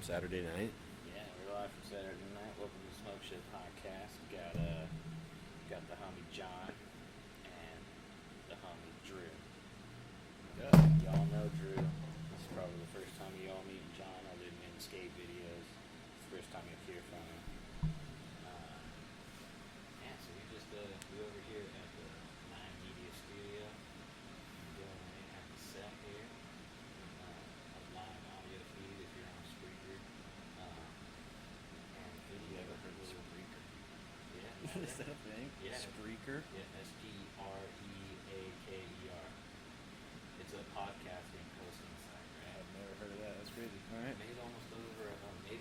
Saturday night. Yeah, we're live from Saturday night. Welcome to Smoke Shit Podcast. Got the homie John and the homie Drew. Y'all know Drew. This is probably the first time y'all meet John other than in skate videos. It's the first time you'll hear from him. Yeah, so we over here at the 9Media studio. Doing at the set here. A live audio feed if you're on Spreaker. And video. Never heard of Spreaker. Yeah. Is that a thing? Yeah. Spreaker? Yeah, Spreaker. It's a podcasting hosting site, right? I've never heard of that. That's crazy. All right. Made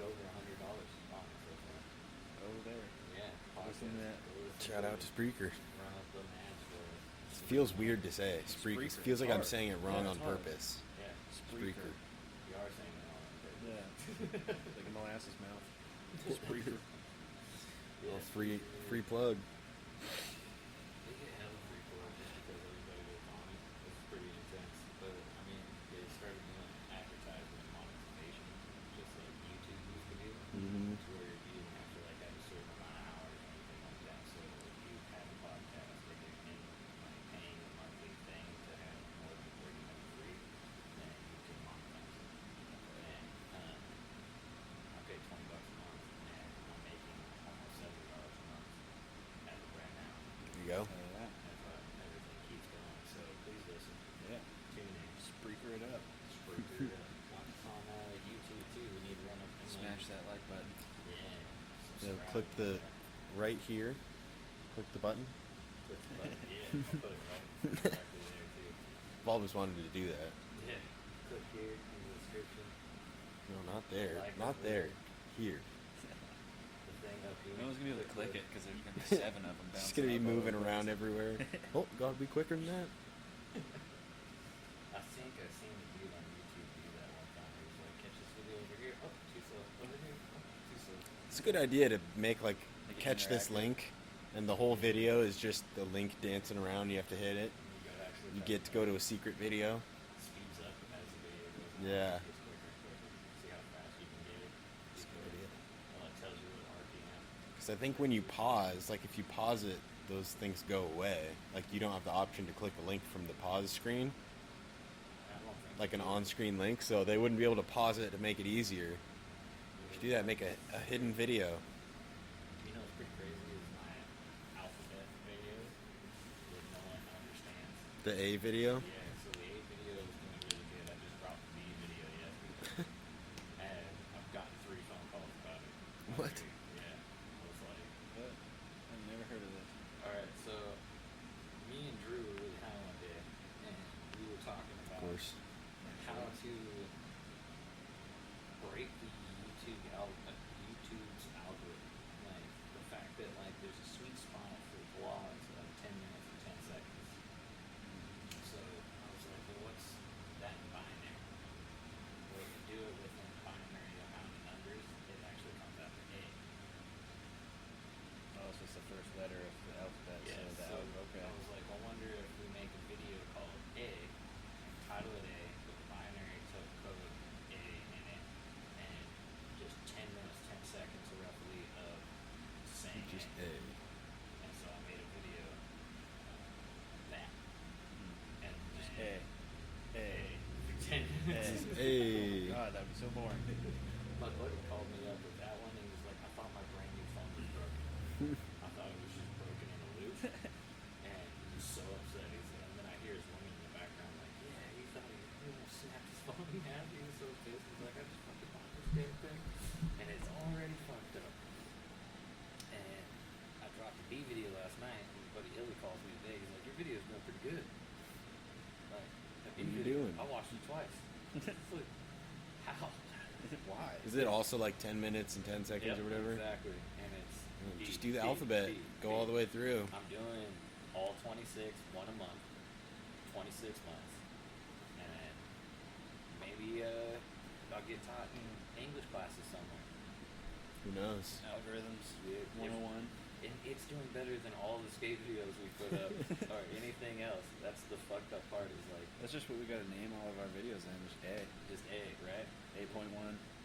over $100 on it so far. Over there. Yeah. Listen to that. Shout out to Spreaker. Run up the ads for us. It feels weird to say Spreaker. Spreaker. Feels like It's I'm hard. saying it wrong Yeah, on it's hard. purpose. Yeah. Spreaker. You are saying it wrong. Yeah. Like a molasses mouth. Spreaker. Well, free plug. They get hella free for it just because everybody goes on it. It's pretty intense. But, I mean, they started doing advertisement monetization, just like YouTube used to do. Mm-hmm. To where you didn't have to like have a certain amount of hours or anything like that. So if you had a podcast, like paying a monthly thing to have more than 30 minutes free, then you can monetize it. And I pay $20 a month, and I'm making almost $70 a month as of right now. There you go. Yeah. If everything keeps going. So please listen. Yeah. Tune in. Spreaker it up. Spreaker. Once on YouTube too. We need to run up and Smash that like button. Yeah. So subscribe click the right here. Click the button. Click the button. Yeah, I'll put it right directly there too. I've always wanted to do that. Yeah. Click here in the description. No, not there. Like Not it. there. Here. The thing up here. No one's going to be able to click it because there's going to be 7 of them It's bouncing gonna be up all moving over the around place. everywhere. Oh, gotta be quicker than that. I think I seen a dude on YouTube do that one time. He was like, catch this video over here. Oh, too slow. Over here. Oh, too slow. It's a good idea to make Make it catch this interactive. link, and the whole video is just the link dancing around. You have to hit it. And you gotta actually You type get to it go out. to a secret video. Speeds up as the video goes on. Yeah. It gets quicker and quicker. See how fast you can get it. That's a good idea. Well, it tells you what RPM. Because I think when you pause, like if you pause it, those things go away. Like you don't have the option to click a link from the pause screen, I don't think like an you on-screen link. So they wouldn't be able to pause it to make it easier. You should do that. Make a hidden video. You know what's pretty crazy is my alphabet videos that no one understands. The A video. Yeah, so the A video is doing really good. I just dropped the B video yesterday. And I've gotten 3 phone calls about it. What? Yeah. I was like, What? I've never heard of this. alright, so me and Drew were really high one day, and we were talking Of about course. how to break the YouTube's algorithm. Like the fact that like there's a sweet spot for vlogs of 10 minutes and 10 seconds. So I was like, well, what's that in binary? Well, if you do it within binary amount of numbers, it actually comes out to A. Oh, it's just the first letter of the alphabet. Yeah, so so okay. I was like, I wonder if we make a video called A, title it A, with the binary code A in it, and just 10 minutes, 10 seconds roughly of saying Just A. A. And so I made a video of that. And Just then A. for 10 minutes. A. God, that would be so boring. My buddy called me up with that one and he was like, I thought my brand new phone was broken. I thought it was just broken in a loop. And he was so upset. He said, and then I hear his woman in the background like, yeah, he thought he almost snapped his phone in half. He was so pissed. He's like, I just fucking bought this damn thing. And it's already fucked up. And I dropped a B video last night and my buddy Illy calls me today. He's like, your video's doing pretty good. Like, that What are you video, doing? I watched it twice. It's like, how? Why? Is it also like 10 minutes and 10 seconds Yep, or whatever? Exactly. And it's B, Just do the B, alphabet. B, Go B. all the way through. I'm doing all 26, one a month, 26 months, and then maybe I'll get taught in English classes somewhere. Who knows? Algorithms Yeah, 101. And it's doing better than all the skate videos we put up or anything else. That's the fucked up part. Is like That's just what we got to name all of our videos in. Just A. just A, right? 8.1.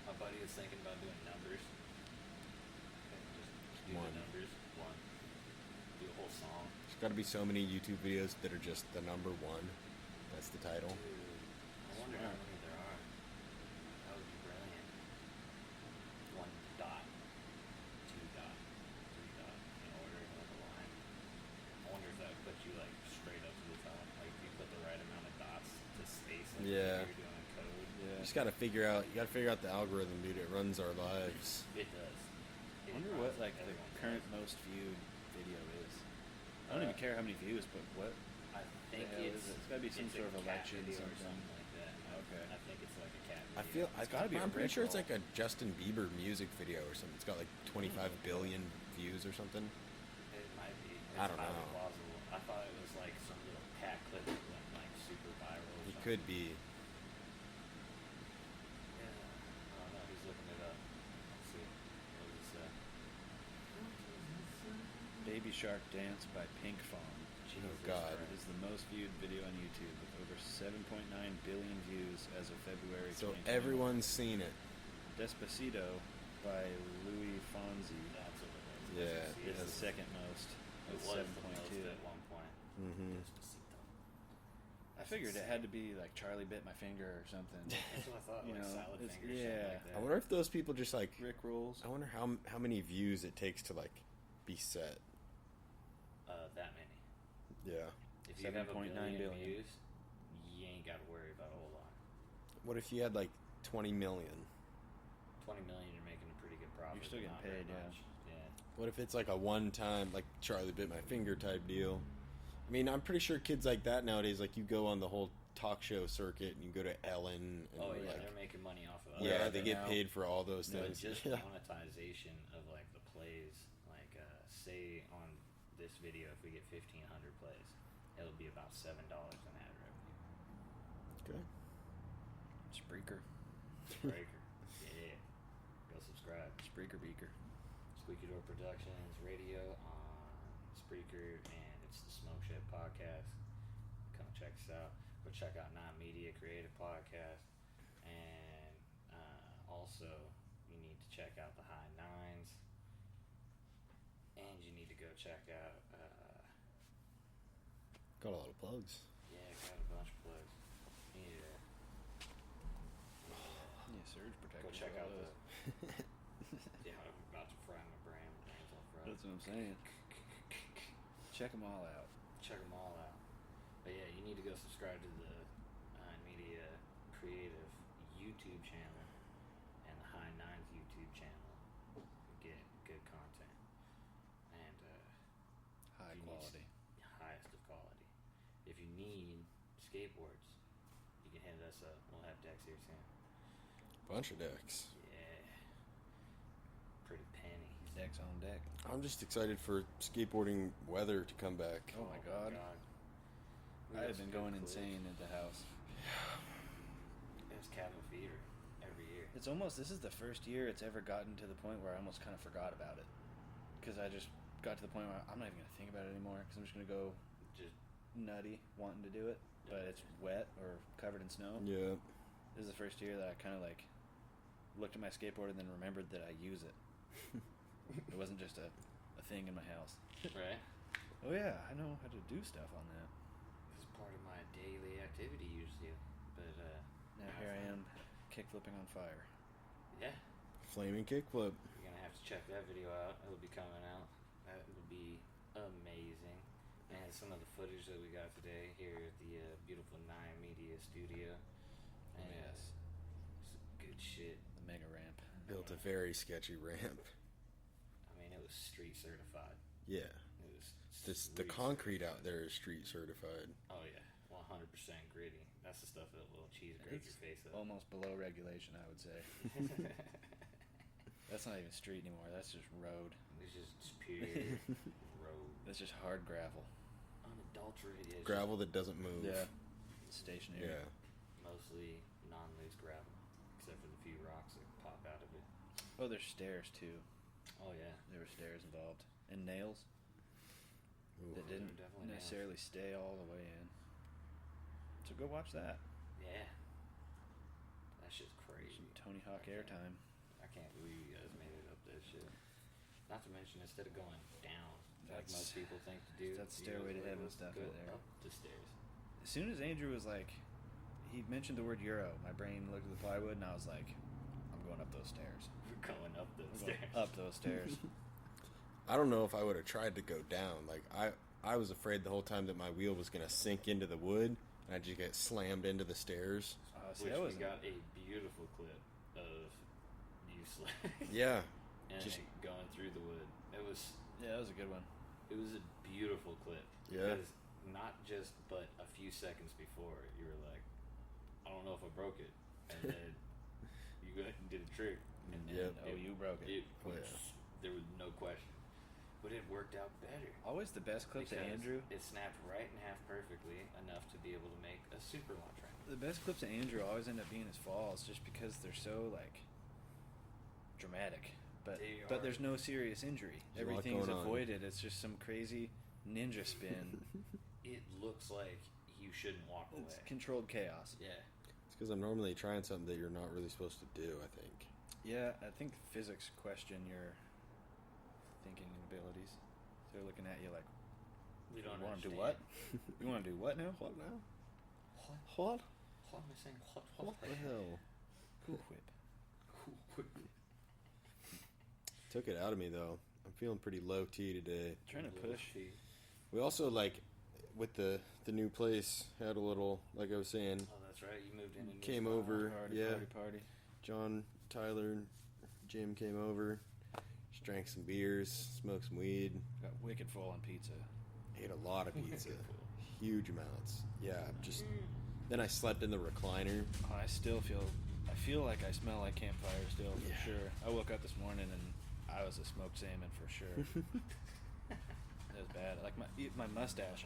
My buddy was thinking about doing numbers. Just do One. the numbers. One. Do a whole song. There's got to be so many YouTube videos that are just the number one. That's the title. Dude, I wonder how many there are. That would be brilliant. 1 dot, 2 dot, 3 dot, in order, like a line. I wonder if that would put you like straight up to the top. Like if you put the right amount of dots to space like Yeah. you're doing code. Yeah. You just got to figure out. You got to figure out the algorithm, dude. It runs our lives. It does. I It wonder runs what like the everyone's current life. most viewed video is. I don't even care how many views, but what? I think hell is it's it? It's gotta be some it's sort a of cat election video or something. something like that. Okay. I think it's like a cat video. I feel. It's gotta be a I'm pretty sure it's Rickroll. like a Justin Bieber music video or something. It's got like 25 billion views or something. It might be. It's I don't highly know. plausible. I thought it was like some little cat clip that went like super viral. Or It something. could be. Yeah. I don't know. He's looking it up. Let's see. What does it say? Baby Shark Dance by Pink Fawn Jesus God. Christ. is the most viewed video on YouTube with over 7.9 billion views as of February So 2021. everyone's seen it. Despacito by Louis Fonzi That's what it was. Yeah, Despacito. is the second most It with was the most 7.2. at one point. Mm-hmm. Despacito. I figured it had to be like Charlie Bit My Finger or something. That's what I thought. You Like know, salad it's- fingers. yeah. Something like that. I wonder if those people just like. Rick rolls. I wonder how many views it takes to like be set. That many. Yeah. If you have a 7.9 billion billion. views, you ain't got to worry about a whole lot. What if you had like 20 million? 20 million, you're making a pretty good profit. You're still but getting not very paid, yeah. much. Yeah. What if it's like a one-time, like Charlie Bit My Finger type deal? I mean, I'm pretty sure kids like that nowadays, like you go on the whole talk show circuit and you go to Ellen and Oh yeah, like, they're making money off of yeah, Yeah, they they're get now- paid for all those But things. just Yeah. monetization of like the plays, like say on this video, if we get 1,500 plays, it'll be about $7 in ad revenue. Okay. Spreaker. Breaker, yeah, go subscribe. Spreaker Beaker. Squeaky Door Productions radio on Spreaker, and it's the Smoke Shed Podcast. Come check us out. Go check out 9Media Creative Podcast, and also you need to check out the High Nines, and you need to go check out. Got a lot of plugs. Yeah, got a bunch of plugs. Yeah. Yeah, surge protector. Go check all out the. those. Yeah, I'm about to fry my brain. My brain's all fried. That's what I'm saying. Check them all out. Check them all out. But yeah, you need to go subscribe to the Media Creative YouTube channel and the High Nines YouTube channel. Get good content and High if you need quality. highest of quality. If you need skateboards, you can hit us up. We'll have decks here soon. Bunch of decks. Yeah, pretty penny. Decks on deck. I'm just excited for skateboarding weather to come back. Oh my God. We I got have some been going good clips. insane at the house. It's cabin fever every year. It's almost, this is the first year it's ever gotten to the point where I almost kind of forgot about it. Because I just got to the point where I'm not even going to think about it anymore because I'm just going to go Just nutty wanting to do it. But it's wet or covered in snow. Yeah. This is the first year that I kind of like looked at my skateboard and then remembered that I use it. It wasn't just a thing in my house. right. Oh yeah, I know how to do stuff on that. This is part of my daily activity usually, but Now here I am, kickflipping on fire. Yeah, Flaming kickflip. you're gonna have to check that video out. It'll be coming out. That will be amazing. And some of the footage that we got today here at the beautiful 9Media studio. And, Yes. some good shit. The mega ramp. Built a very sketchy ramp. I mean, it was street certified. Yeah. It was The street concrete certified. out there is street certified. Oh yeah, 100% gritty. That's the stuff that will cheese grate It's your face up. almost below regulation, I would say. That's not even street anymore. That's just road. It's just pure road, That's just hard gravel. unadulterated. It's Gravel that doesn't move. Yeah. Stationary. Yeah. just mostly non-loose gravel, except for the few rocks that pop out of it. Oh, there's stairs too. Oh yeah, There were stairs involved. And nails Ooh. that there didn't were definitely nails. necessarily stay all the way in. So go watch that. yeah. That shit's crazy. Some Tony Hawk airtime. I can't believe you guys made it up that shit. Not to mention, instead of going down, like That's- most people think to do, that's you Stairway to guys Heaven would stuff go right there. up the stairs. As soon as Andrew was like, he mentioned the word Euro, my brain looked at the plywood and I was like, I'm going up those stairs. We're going up those I'm going stairs. up those stairs. I don't know if I would have tried to go down. Like I was afraid the whole time that my wheel was gonna sink into the wood and I'd just get slammed into the stairs. See, Which that we wasn't. got a beautiful clip of you sliding Yeah, and just- going through the wood. Yeah, that was a good one. It was a beautiful clip. Yeah. Because not just, but a few seconds before, you were like, I don't know if I broke it. And then you go ahead and did a trick. And then Yep. Oh, you broke it. Oh, yeah. There was no question. But it worked out better. Always the best clips of because Andrew. It snapped right in half perfectly enough to be able to make a super launch round. The best clips of Andrew always end up being his falls, just because they're so like dramatic. But They but are. there's no serious injury. There's a lot Everything's going on. avoided. It's just some crazy ninja spin. It looks like you shouldn't walk away. It's controlled chaos. Yeah. It's because I'm normally trying something that you're not really supposed to do. I think. Yeah, I think physics question your thinking abilities. They're looking at you like, We don't you want to do understand. what? You want to do what now? What now? What? What? What am I saying? What the hell? Cool whip. Took it out of me though. I'm feeling pretty low T today. Trying to push. We also like with the new place had a little, like I was saying, Oh, that's right. You moved in and Came over. Party, Yeah. party. John, Tyler, and Jim came over. Just drank some beers, smoked some weed, Got wicked full on pizza. ate a lot of pizza, huge amounts. Yeah, just then I slept in the recliner. Oh, I feel like I smell like campfire still, for Yeah. sure. I woke up this morning and I was a smoked salmon for sure. It was bad. Like my mustache,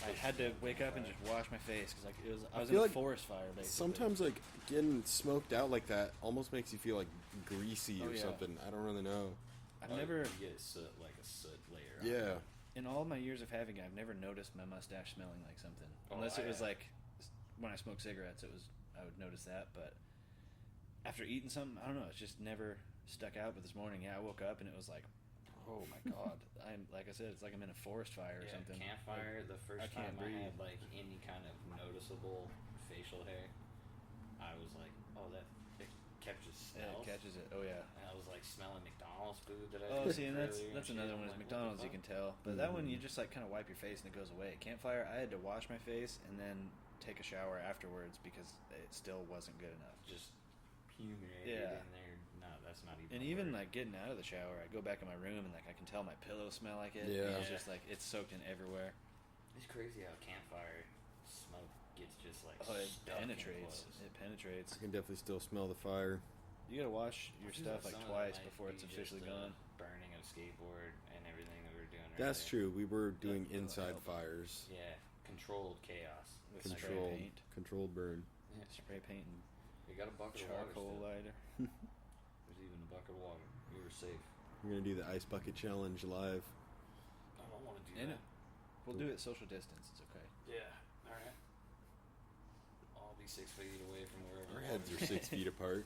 I had to wake up and just wash my face because like I was in feel a like forest fire basically. Sometimes like getting smoked out like that almost makes you feel like greasy Oh, or yeah. something. I don't really know. I've never, You get soot, like a soot layer. on Yeah, it. in all my years of having it, I've never noticed my mustache smelling like something. Oh, Unless it I was have. like when I smoked cigarettes, I would notice that. But after eating something, I don't know, it's just never stuck out. But this morning, yeah, I woke up and it was like, oh my god, I'm like I said, it's like I'm in a forest fire or Yeah, something. campfire. The I first can't time I breathe. had like any kind of noticeable facial hair, I was like, oh, that it catches Yeah, smells. it catches it. Oh yeah. And I was like smelling McDonald's food that I. Oh, cooked see, and that's earlier and shit. another I'm one. Is like, what the McDonald's, you fuck? can tell. But that one, you just like kind of wipe your face and it goes away. Campfire, I had to wash my face and then take a shower afterwards because it still wasn't good enough. Just fuminated Yeah. in there. No, that's not even. And a even word. like getting out of the shower, I go back in my room and like I can tell my pillows smell like it. Yeah. It's just like it's soaked in everywhere. It's crazy how campfire smoke gets just like Oh, it stuck in penetrates. clothes. It penetrates. I can definitely still smell the fire. You gotta wash your I feel stuff like some of twice that might before it's be officially just, gone. Burning of skateboard and everything that we were doing. That's earlier. true. We were doing That'll inside help. fires. Yeah, controlled chaos. With spray Controlled, paint. controlled burn. Yeah. Spray paint and We got a bucket charcoal of water. lighter. Still. There's even a bucket of water. We were safe. We're gonna do the ice bucket challenge live. I don't want to do And that. we'll do it social distance. It's okay. Yeah. All right. I'll be 6 feet away from wherever. Our the heads are water is. 6 feet apart.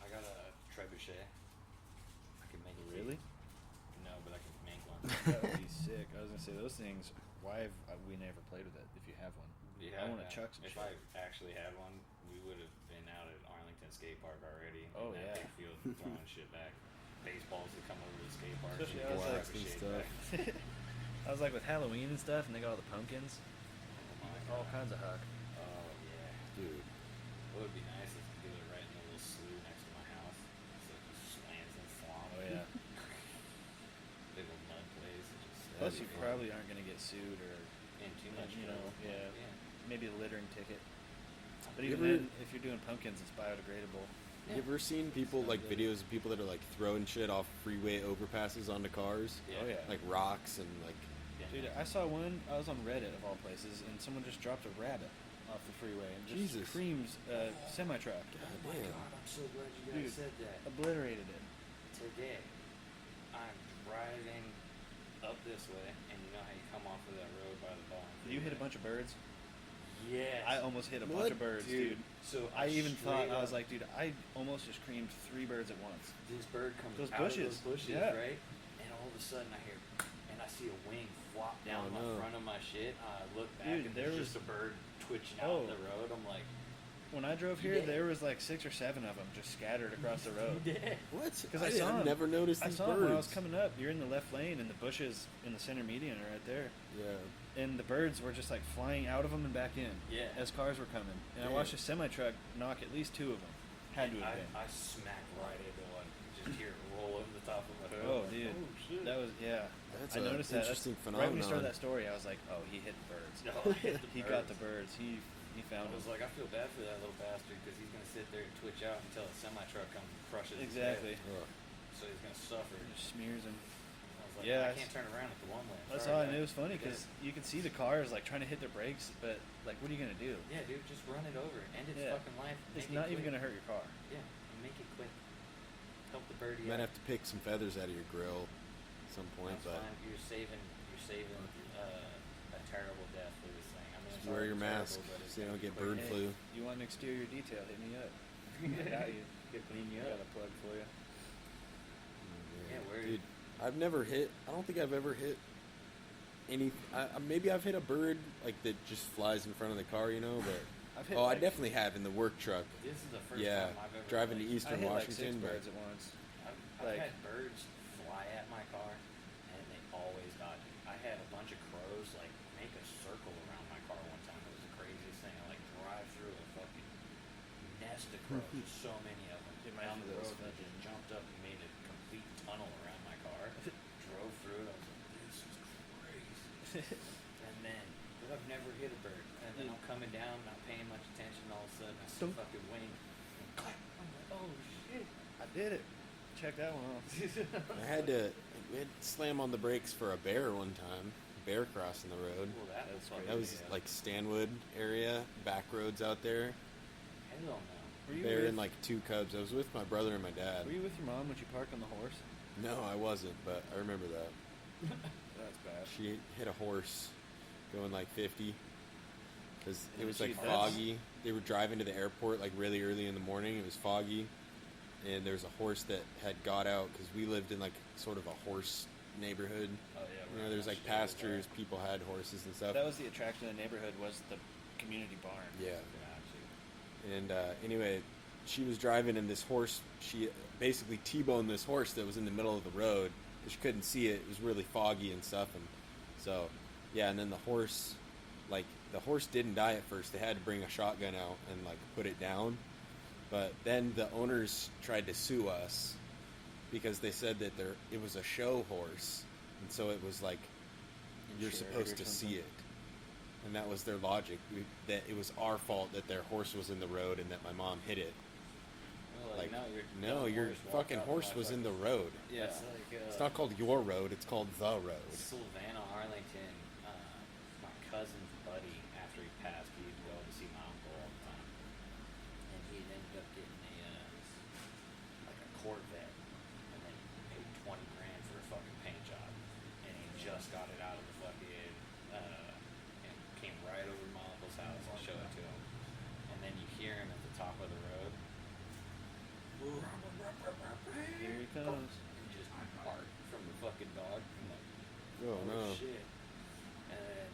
I got a trebuchet. I can make it. Really? No, but I can make one. That would be sick. I was gonna say those things. Why have we never played with it? If you have one, Yeah, I want to chuck some If shit. I actually had one, we would have been out at Arlington Skate Park already. Oh, in yeah. that big field throwing shit back. Baseballs would come over to the skate park. Especially and I was throw like- trebuchet stuff. back. I was like with Halloween and stuff, and they got all the pumpkins, Oh my all God. kinds of huck. Oh yeah. Dude. What would be nice is to do it right in the little slough next to my house. So it just slants and swamp. Oh yeah. Big old mud place. and just- Plus, That'd you be fun. probably aren't gonna get sued or And too much. you know, blood. yeah. maybe a littering ticket. But You even ever- then, if you're doing pumpkins, it's biodegradable. You ever seen people like videos of people that are like throwing shit off freeway overpasses onto cars? Yeah. Oh yeah. Like rocks and like Yeah. Dude, I saw one. I was on Reddit of all places, and someone just dropped a rabbit off the freeway and just Jesus. creams a semi truck, Oh my damn. God, I'm so glad you Dude. guys said that. obliterated it. Today, I'm driving up this way, and you know how you come off of that road by the bar. Did you hit a bunch of birds? Yes. I almost hit a What? bunch of birds, Dude, dude. so I even thought, straight I was up- like, dude, I almost just creamed 3 birds at once. This bird comes Those out bushes. of those bushes, Yeah. right? And all of a sudden I hear, and I see a wing flop down Oh, the no. front of my shit. I look back Dude, and there there's was- just a bird twitching out Oh. the road. I'm like, When I drove here, Yeah. there was like 6 or 7 of them just scattered across the road. yeah. What? 'Cause I saw I've 'em. never noticed I these saw birds. them when I was coming up. You're in the left lane, and the bushes in the center median are right there. Yeah. And the birds were just like flying out of them and back in. Yeah. As cars were coming, and I Damn. watched a semi truck knock at least 2 of them. Had to have been. I smacked right into one. Just hear it roll over the top of my hood. Oh, I'm like, dude, oh shit. that was That's I a noticed that. interesting Right when you started phenomenon. that story, I was like, oh, he hit the birds. No, I hit the He got the birds. He I found was them. like, I feel bad for that little bastard because he's gonna sit there and twitch out until a semi truck comes and crushes Exactly. his head. Ugh. So he's gonna suffer. Just smears him. I was like, Yeah, I can't turn around at the one lane. That's Sorry, all, and guys. it was funny because you could see the cars like trying to hit their brakes, but like, what are you gonna do? Yeah, dude, just run it over. End its Yeah. fucking life. It's Make it not even quick. gonna hurt your car. Yeah, and make it quick. Help the birdie You might out. have to pick some feathers out of your grill at some point, That's but fine. You're saving a terrible death for this thing. I mean, just it's wear already your mask terrible, but it's so you gonna don't be get quick. bird Hey, flu. You want an exterior detail? Hit me up. I got you. Could clean you I up. got a plug for you. Yeah, where- Dude, I've never hit. I don't think I've ever hit any. Maybe I've hit a bird like that just flies in front of the car, you know. But I've hit. oh, I like, definitely have in the work truck. This is the first Yeah, time I've ever driving to like, I Eastern hit like 6 Washington. but birds at once. I've like- had birds fly at my car, and they always dodge it. I had a bunch of crows like make a circle around my car one time. It was the craziest thing. I like drive through a fucking nest of crows, just so many of them. It might Down be the those road, they fucking- just jumped up and made a complete tunnel around my car. Drove through it. I was like, this is crazy. And then, but I've never hit a bird. And then I'm coming down, not paying much attention. All of a sudden, I see a Thump. fucking wing. And clap. I'm like, oh shit. I did it. Check that one off. I had to slam on the brakes for a bear one time. Bear crossing the road. Well, that was That's fucking. That was yeah. like Stanwood area, back roads out there. Hell no. Were you Bear with, and like 2 cubs. I was with my brother and my dad. Were you with your mom when she parked on the horse? No, I wasn't, but I remember that. That's bad. She hit a horse going like 50 because it And was she- like that's- foggy. They were driving to the airport like really early in the morning. It was foggy, and there was a horse that had got out because we lived in like sort of a horse neighborhood. Oh yeah. You know, there's like pastures. People had horses and stuff. That was the attraction of the neighborhood, was the community barn. Yeah. Gotcha. And anyway, she was driving, and this horse, she basically T-boned this horse that was in the middle of the road because she couldn't see it. It was really foggy and stuff, and so yeah. And then the horse didn't die at first. They had to bring a shotgun out and like put it down, but then the owners tried to sue us because they said that it was a show horse, and so it was like you're Insured supposed or to see something. it. And that was their logic, that it was our fault that their horse was in the road and that my mom hit it. Well, Like, no, no, your horse walked fucking out horse my was in the fucking- road. Yeah. It's like It's not called your road, it's called the road. Sylvana Arlington, my cousin's buddy. After he passed, he'd go to see my uncle all the time, and he ended up getting a Corvette, and then paid $20,000 for a fucking paint job, and he just got it out of the fucking and came right over to my uncle's house. I'll show it to him, and then you hear him at the top of the road. Here he comes. And just bark from the fucking dog. I'm like, Oh no. shit. And then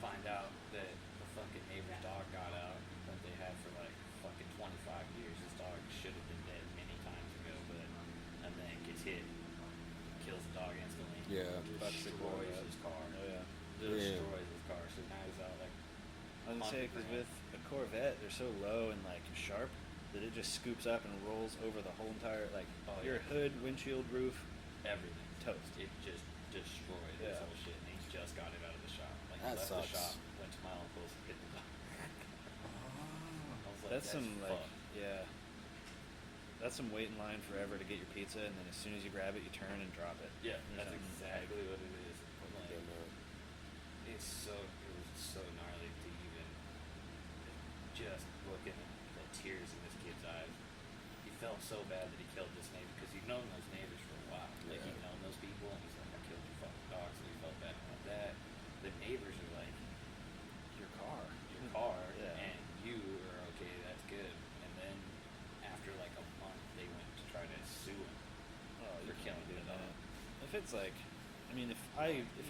find out that the fucking neighbor's dog got out that they had for like fucking 25 years. This dog should have been dead many times ago, but and then gets hit, kills the dog instantly. Yeah. Bucks the boy Destroys up. his car. Oh yeah. Destroys his car. So now he's out like I was gonna say, because with a Corvette, they're so low and like sharp that it just scoops up and rolls over the whole entire like Oh, your yeah. hood, windshield, roof, everything. toast. It just destroyed his Yeah. whole shit, and he just got it out of the shop. Like he That left sucks. the shop, went to my uncle's, hit the dog. I was like, That's some like fucked. yeah. That's some wait in line forever to get your pizza, and then as soon as you grab it, you turn and drop it. Yeah, Or that's something. exactly what it is. But, like, Don't know. it was so gnarly to even just looking at the tears in this kid's eyes. He felt so bad that he killed this neighbor because he'd known those neighbors for a while. Like Yeah. he'd known those people, and he's like, I killed your fucking dog, so he felt bad about that. The neighbors are like, your car, it's like, I mean, if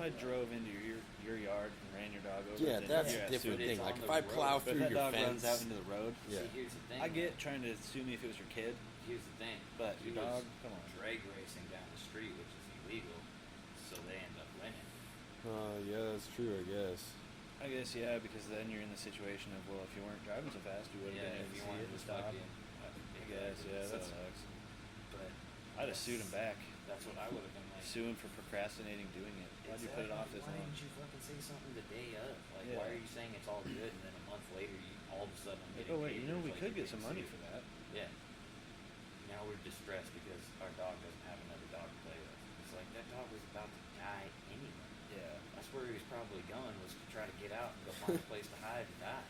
I drove into your yard and ran your dog over, Yeah, then that's you're a at different suing me. thing. It's Like on if the I road. plow But through if that your dog fence, runs out into the road, yeah. See, here's the thing. I get trying to sue me if it was your kid, Here's the thing. but He your dog, was come on. drag racing down the street, which is illegal, so they end up winning. Yeah, that's true. I guess. I guess, yeah, because then you're in the situation of, well, if you weren't driving so fast, you would have Yeah, been if able you to see wanted it to and stop. fucking, I guess, yeah, that so- sucks. But I'd have sued him back. that's what I would have been like. Sue him for procrastinating doing it. Why'd you put it off this Why long? didn't you fucking say something the day of? Like, Yeah. why are you saying it's all good and then a month later you all of a sudden I'm Like, getting oh, wait, you know, we papers, like, could you're get some getting money sued. for that. Yeah. Now we're distressed because our dog doesn't have another dog to play with. It's like that dog was about to die anyway. Yeah. That's where he was probably going, was to try to get out and go find a place to hide and die.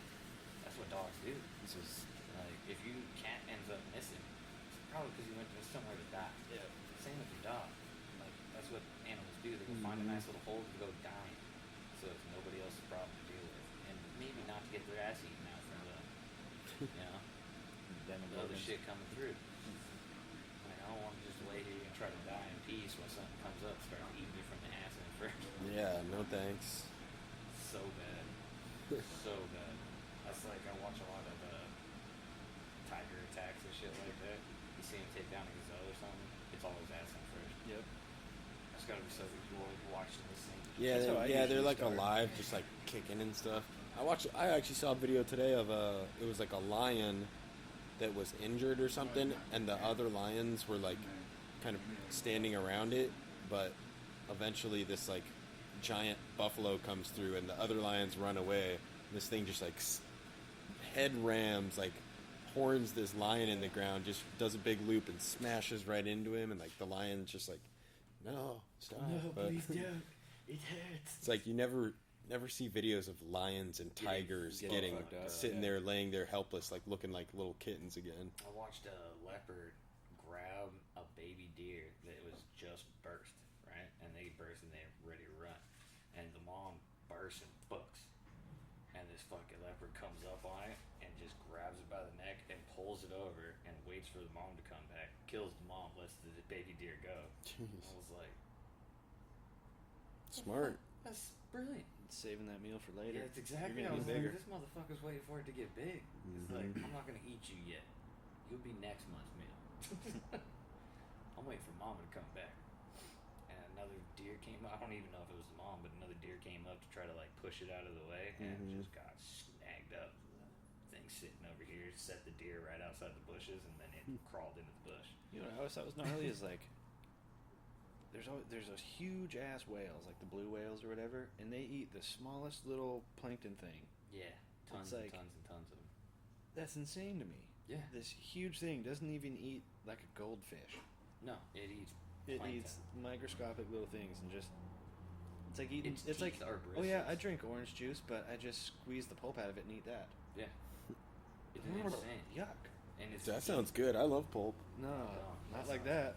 That's what dogs do. This is, Like, if your cat ends up missing, it's probably because he went to somewhere to die. yeah. Same with your dog. Like, that's what animals do. They go find a nice little hole to go die in. So it's nobody else's problem to deal with. And maybe not to get their ass eaten out from the, Them and the other Logans. shit coming through. Like, I don't want to just lay here and try to die in peace when something comes up and starts eating me from the ass and first. Yeah. No thanks. So bad. So bad. That's like, I watch a lot of tiger attacks and shit like that. You see him take down a gazelle or something, it's always ass in first. Yep. That's gotta be so cool watching this thing. Yeah, That's how I they're usually like start. alive, just like kicking and stuff. I actually saw a video today of it was like a lion that was injured or something, and the other lions were like kind of standing around it, but eventually this like giant buffalo comes through, and the other lions run away. This thing just like head rams, like horns this lion in the ground, just does a big loop and smashes right into him, and like the lion's just like, no, stop. But don't. It hurts. it's like you never see videos of lions and Getting tigers fucked getting up, sitting yeah. there laying there helpless, like looking like little kittens again. I watched a leopard grab a baby deer that was just burst, right? And they burst and they're ready to run. And the mom bursts and books. And this fucking leopard comes up on it and just grabs it by the neck and pulls it over and waits for the mom to come back. Kills the mom, lets the baby deer go. Jeez. I was like, Smart. that's brilliant. Saving that meal for later. Yeah, it's exactly. You're I gonna was be bigger. like, this motherfucker's waiting for it to get big. It's like, I'm not gonna eat you yet. You'll be next month's meal. I'm waiting for mama to come back. And another deer came up. I don't even know if it was the mom, but another deer came up to try to like push it out of the way, and just got snagged up. Thing sitting over here, set the deer right outside the bushes, and then it crawled into the bush. You know what I always thought was gnarly is like there's those huge ass whales, like the blue whales or whatever, and they eat the smallest little plankton thing. Yeah, tons like- and tons and tons of them. That's insane to me. Yeah. This huge thing doesn't even eat like a goldfish. No, it eats. It plankton. eats microscopic little things and just it's like eating. Its It's like, teeth are oh yeah, bristles. I drink orange juice, but I just squeeze the pulp out of it and eat that. Yeah. It's insane. Yuck. And it's That sounds good. I love pulp. No, not that like sounds- that.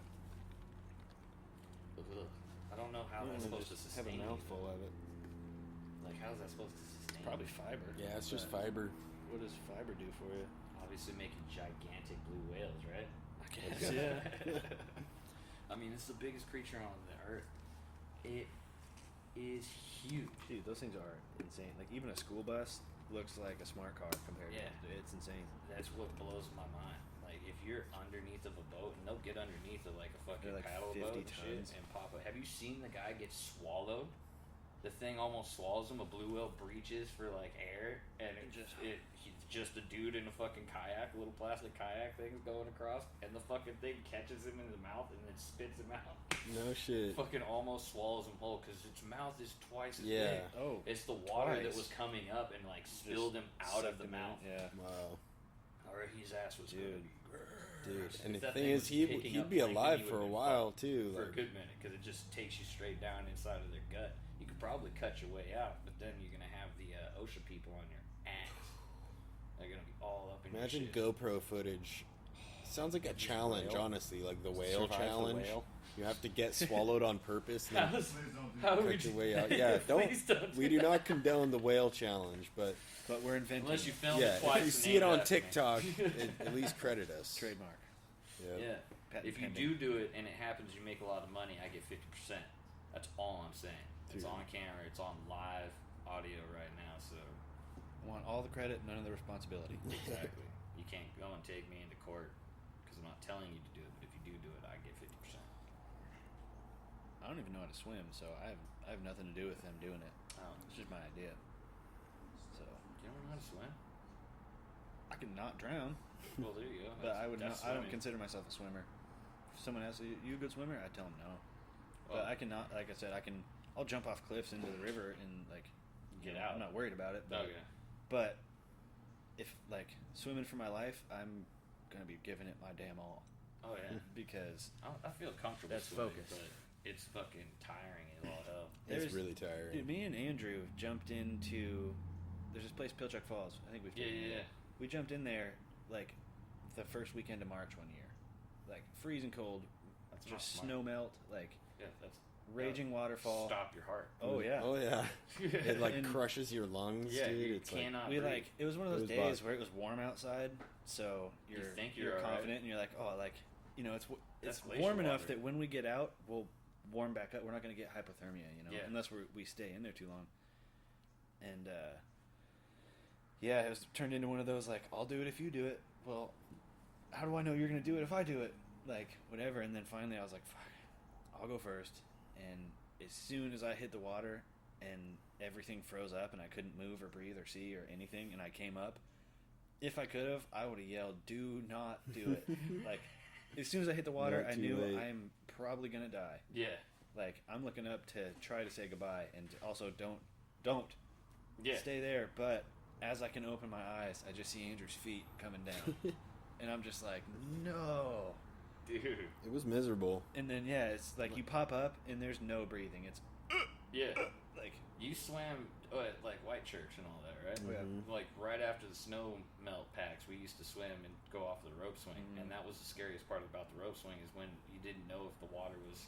Ugh. I don't know how You that's wanna supposed to just sustain have a you. mouthful of it. Like, how's that supposed to sustain? Probably you? fiber. Yeah, it's just but fiber. What does fiber do for you? Obviously, making gigantic blue whales, right? I guess, yeah. I mean, it's the biggest creature on the earth. It is huge. Dude, those things are insane. Like even a school bus looks like a smart car compared Yeah. to it. It's insane. That's what blows my mind. Like, if you're underneath of a boat, and they'll get underneath of like a fucking They're like paddle 50 boat and shit tons. and pop up. Have you seen the guy get swallowed? The thing almost swallows him. A blue whale breaches for like air, and he's just a dude in a fucking kayak, a little plastic kayak thing's going across, and the fucking thing catches him in the mouth and then spits him out. No shit. Fucking almost swallows him whole because its mouth is twice as Yeah. big. Oh, It's the water that Twice. was coming up and like spilled him out of sucked the them in. mouth. Yeah. Wow. Or his ass was Dude. Dude, and If the that thing thing is, was picking he'd up be plankton, alive he for a would've been while fucked too. for a Like, good minute because it just takes you straight down inside of their gut. You could probably cut your way out, but then you're gonna have the OSHA people on your ass. They're gonna be all up in imagine your shit. GoPro footage. Sounds like a challenge, whale? honestly, like the whale Survive the challenge. whale? You have to get swallowed on purpose and then How's- Please don't do How that. would cut your you- way out. Yeah, Please don't we do not condone the whale challenge, but But we're inventing Unless you film yeah, it twice. if you and see name it on after me. TikTok, at least credit us. trademark. Yeah. Yeah. Patent If you pending. do it and it happens, you make a lot of money. I get 50%. That's all I'm saying. It's on camera. It's on live audio right now. So I want all the credit, none of the responsibility. exactly, you can't go and take me into court because I'm not telling you to do it. But if you do it, I get 50%. I don't even know how to swim, so I have nothing to do with them doing it. It's just my idea. So You don't know how to swim? I can not drown, Well, there you go. but I would That's not. I don't swimming. consider myself a swimmer. If someone asks, "You a good swimmer?" I tell them no. But I cannot. Like I said, I'll jump off cliffs into the river and like Get out. I'm not worried about it. But, Okay. but if like swimming for my life, I'm gonna be giving it my damn all Oh yeah. because I feel comfortable. That's swimming, focus. but it's fucking tiring as all hell. It's There's- really tiring. dude, me and Andrew jumped into. There's this place, Pilchuck Falls. I think we've taken you Yeah. there. We jumped in there like the first weekend of March one year, like freezing cold, That's not just smart. snow melt, like Yeah, that's raging waterfall. Stop your heart. Oh yeah. Oh yeah. It like And- crushes your lungs, Yeah, dude. you It's cannot. We breathe. like it was one of It those was days bad. where it was warm outside, so You you're think you're all confident right. and you're like, oh, like it's That's warm glacier enough water. that when we get out, we'll warm back up. We're not going to get hypothermia, Yeah. unless we stay in there too long. And yeah, it was turned into one of those like, I'll do it if you do it. Well, how do I know you're going to do it if I do it? Like whatever. And then finally, I was like, fuck, I'll go first. And as soon as I hit the water and everything froze up and I couldn't move or breathe or see or anything, and I came up, if I could have, I would have yelled, "Do not do it!" Like as soon as I hit the water, Not I too knew late. I'm probably gonna die. Yeah. Like I'm looking up to try to say goodbye, and also don't Yeah. stay there. But as I can open my eyes, I just see Andrew's feet coming down, and I'm just like, no. Dude. It was miserable. And then yeah, it's like you pop up and there's no breathing. It's Yeah. like You swam at like White Church and all that, right? Oh, yeah. Mhm. Like right after the snow melt packs, we used to swim and go off the rope swing, Mhm. and that was the scariest part about the rope swing is when you didn't know if the water was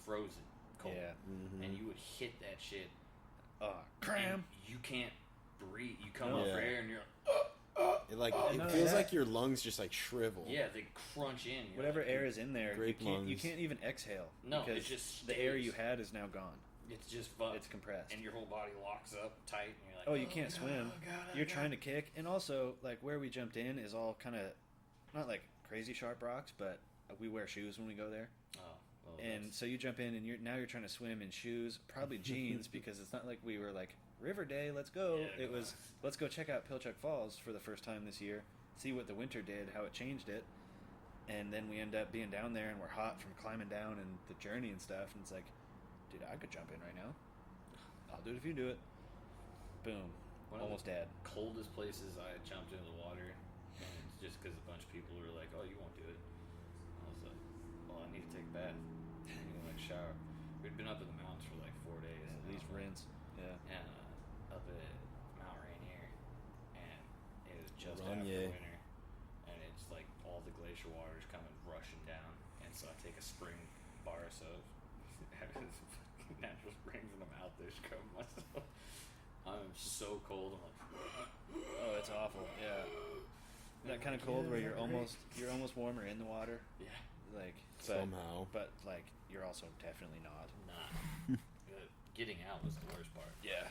frozen cold, yeah, Mhm. and you would hit that shit. cram. and you can't breathe. You come No. up for Yeah. air, and you're It like And it none of feels that- like your lungs just like shrivel. yeah, they crunch in. You're Whatever like, air is in there, Grape you lungs. can't even exhale. No, it because just the air stays. you had is now gone. It's just fun. It's compressed. and your whole body locks up tight, and you're like, Oh, you can't swim. God, You're trying to kick, and also like where we jumped in is all kind of not like crazy sharp rocks, but we wear shoes when we go there, Oh, well, and that's- so you jump in and you're trying to swim in shoes, probably jeans, because it's not like we were like River Day, let's go. Yeah, It was let's go check out Pilchuck Falls for the first time this year, see what the winter did, how it changed it, and then we end up being down there and we're hot from climbing down and the journey and stuff, and it's like, dude, I could jump in right now. I'll do it if you do it. Boom. One of Almost the dead. coldest places I had jumped into the water, and it's just because a bunch of people were like, "Oh, you won't do it." I was like, "Well, I need to take a bath. I need to like shower." We'd been up in the mountains for like 4 days. At and I least was like- rinse. Yeah. And up at Mount Rainier, and it was just Run, after yeah. winter, and it's like all the glacier water's coming rushing down, and so I take a spring bar of soap, have this fucking natural springs, and I'm out there scrubbing myself. I'm so cold. I'm like, Oh, it's awful. Yeah. That kind of cold where you're almost warmer in the water, yeah, like but, Somehow. but like you're also definitely not. nah. Getting out was the worst part. Yeah.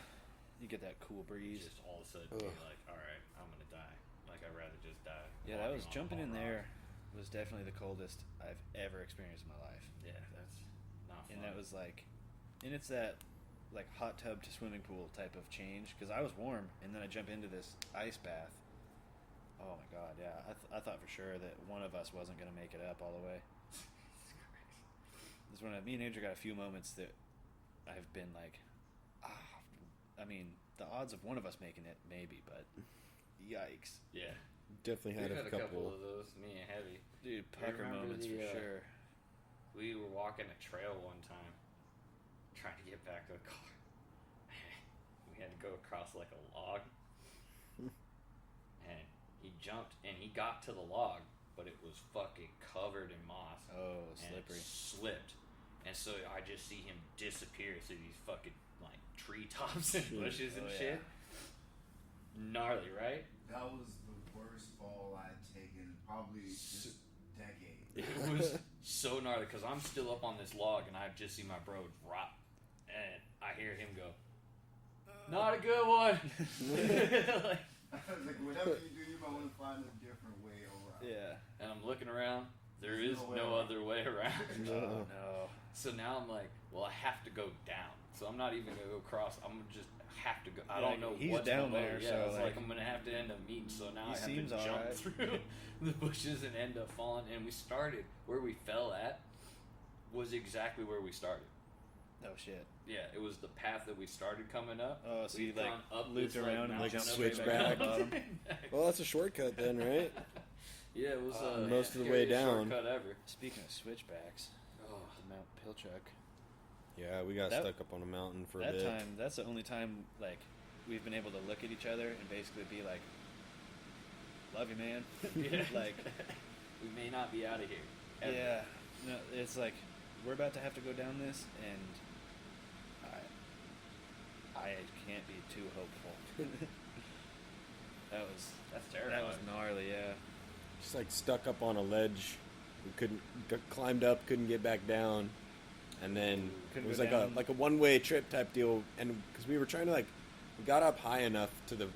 You get that cool breeze. Just all of a sudden, Ugh. you're like, all right, I'm gonna die. Like I'd rather just die. Yeah, that walking was on a jumping in hard there rock. was definitely the coldest I've ever experienced in my life. Yeah, that's not fun. And that was like, and it's that like hot tub to swimming pool type of change because I was warm and then I jump into this ice bath. Oh my god, yeah, I thought for sure that one of us wasn't gonna make it up all the way. This is when me and Andrew got a few moments that I've been like, I mean, the odds of one of us making it maybe, but yikes, Yeah. Definitely We've had had a a couple. couple of those, me and Heavy. dude, pucker remember moments the, for sure. We were walking a trail one time, trying to get back to the car. We had to go across like a log, and he jumped and he got to the log, but it was fucking covered in moss. Oh, And it slippery. slipped, and so I just see him disappear through these fucking like treetops and Shit. bushes and Oh, yeah. shit. Gnarly, right? That was the worst fall I'd taken probably this decade. It was so gnarly because I'm still up on this log and I just see my bro drop Not a good one. Like, I was like, whatever you do, you might want to find a different way around. Yeah. and I'm looking around. There There's is no way no around. other way around. Oh no. So now I'm like, well, I have to go down. So I'm not even gonna go across. I'm gonna just have to go. I Yeah, don't know he's what's down below. there, Yeah, so, it's like, like I'm gonna have to end up meeting. So now he I have seems to jump alright. through the bushes and end up falling. And we started where we fell at was exactly where we started. Oh shit. Yeah, it was the path that we started coming up. Oh, so We'd you, like, gone up looped this, around and, like, mountain switched up back. Bottom. Well, that's a shortcut then, right? Yeah, it was most of the way scariest down. shortcut ever. Speaking of switchbacks, Oh, the Mount Pilchuck. Yeah, we got That- stuck up on a mountain for a That bit. time, that's the only time like we've been able to look at each other and basically be like, "Love you, man." yeah. Like, we may not be out of here. Ever. yeah, no, it's like we're about to have to go down this, and I can't be too hopeful. That's That terrifying. was gnarly, yeah. Just like stuck up on a ledge. We couldn't climbed up, couldn't get back down, and then Couldn't it was go like down. a one way trip type deal. And because we were trying to we got up high enough to the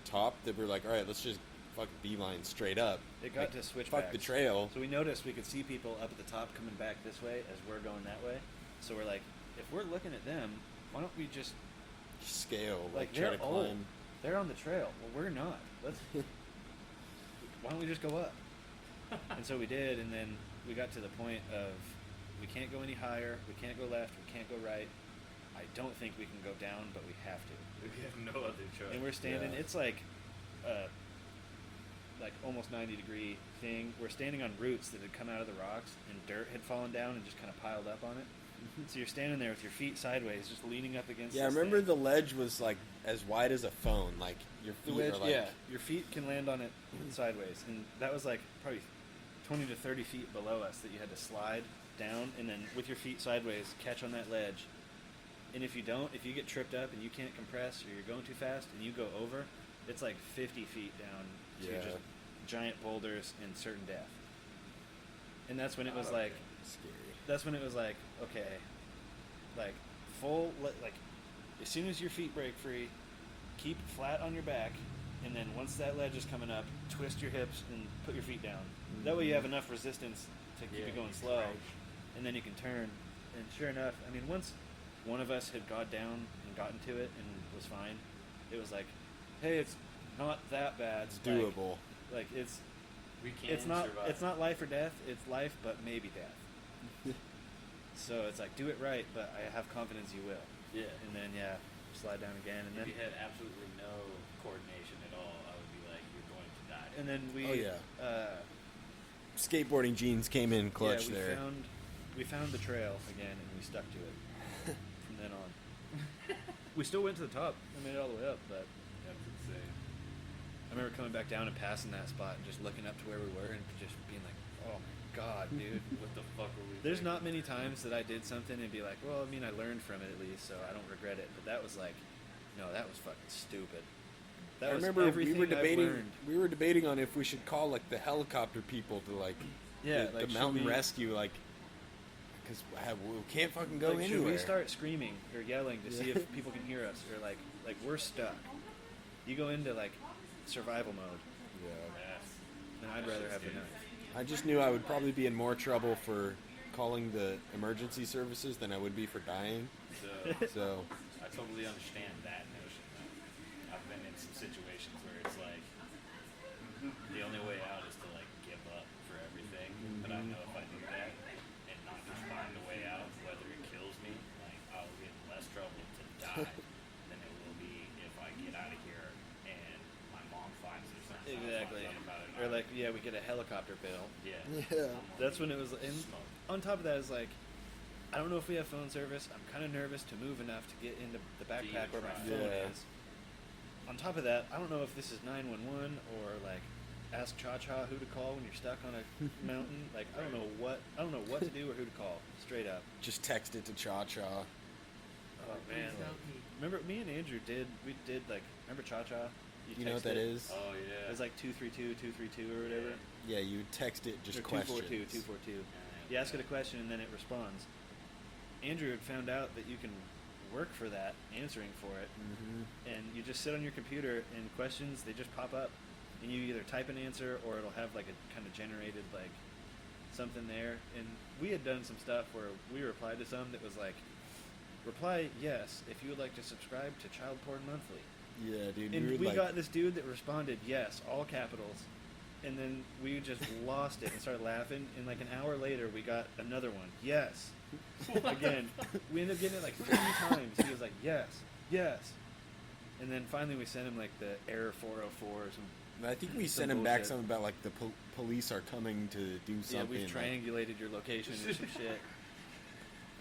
top that we were like, all right, let's just fucking beeline straight up. It got Like, to switch fuck the trail. So we noticed we could see people up at the top coming back this way as we're going that way. So we're like, if we're looking at them, why don't we just Scale, like try they're to old. climb. They're on the trail. Well, we're not. Let's. Why don't we just go up? And so we did, and then we got to the point of we can't go any higher. We can't go left. We can't go right. I don't think we can go down, but we have to. We have no other choice. And we're standing. Yeah. It's like almost 90-degree thing. We're standing on roots that had come out of the rocks, and dirt had fallen down and just kind of piled up on it. So you're standing there with your feet sideways, just leaning up against. Yeah, I this remember thing. the ledge was like as wide as a phone. Like your The feet wedge, are like yeah, your feet can land on it sideways, and that was like probably 20 to 30 feet below us that you had to slide down, and then with your feet sideways, catch on that ledge. And if you don't, if you get tripped up and you can't compress, or you're going too fast and you go over, it's like 50 feet down to Yeah. just giant boulders and certain death. And that's when it was like, scary. that's when it was like, okay, like like as soon as your feet break free, keep flat on your back, and then once that ledge is coming up, twist your hips and put your feet down. That way you have enough resistance to keep Yeah, it going you can slow, crouch. and then you can turn. And sure enough, I mean, once one of us had got down and gotten to it and was fine, it was like, hey, it's not that bad. It's Like- doable. Like it's We can it's not survive. it's not life or death. It's life, but maybe death. So it's like, do it right, but I have confidence you will. Yeah. And then slide down again, and If then you had absolutely no coordination at all, I would be like, you're going to die. and then we Oh, yeah. uh, Skateboarding jeans came in clutch yeah, there. we found the trail again, and we stuck to it from then on. We still went to the top. We made it all the way up, but That's insane. I remember coming back down and passing that spot and just looking up to where we were and just being like, oh my god, dude. What the fuck were we There's thinking? not many times that I did something and be like, well, I mean, I learned from it at least, so I don't regret it. But that was like, no, that was fucking stupid. That I was remember everything we were I've debating. learned. We were debating on if we should call like the helicopter people to like Yeah, the like, should mountain we- rescue, like because we can't fucking go Like, anywhere. should we start screaming or yelling to see if people can hear us, or like we're stuck? You go into like survival mode, Yeah. Yes. and I'd rather have the knife. I just knew I would probably be in more trouble for calling the emergency services than I would be for dying. So So I totally understand that notion. Though. I've been in some situations where it's like the only way out is to like give up for everything. But I know if I do that and not just find a way out, whether it kills me, like I'll get in less trouble to die than it will be if I get out of here and my mom finds it. Exactly. Or like, yeah, we get a helicopter bill. yeah. Yeah. That's when it was. And Smoke. on top of that is like, I don't know if we have phone service. I'm kind of nervous to move enough to get into the backpack where my drive. phone Yeah. is. On top of that, I don't know if this is 911 or like ask Cha Cha who to call when you're stuck on a mountain. Like I don't know what to do or who to call. Straight up. just text it to Cha Cha. Oh man. Remember me and Andrew did like remember Cha Cha? You know what that is? Oh yeah. It was like 232 or whatever. Yeah, you text it just Or questions. 242. You ask it a question and then it responds. Andrew had found out that you can work for that, answering for it, and you just sit on your computer and questions, they just pop up, and you either type an answer or it'll have like a kind of generated like something there. And we had done some stuff where we replied to some that was like, reply yes if you would like to subscribe to Child Porn Monthly. Yeah, dude. And we like, got this dude that responded yes, all capitals, and then we just lost it and started laughing. And like an hour later, we got another one. Yes. Again, we ended up getting it like 3 times. He was like yes, yes, and then finally we sent him like the error 404 or some. I think we some sent him back bullshit. something about like the police are coming to do Yeah, something. we've triangulated your location or some shit.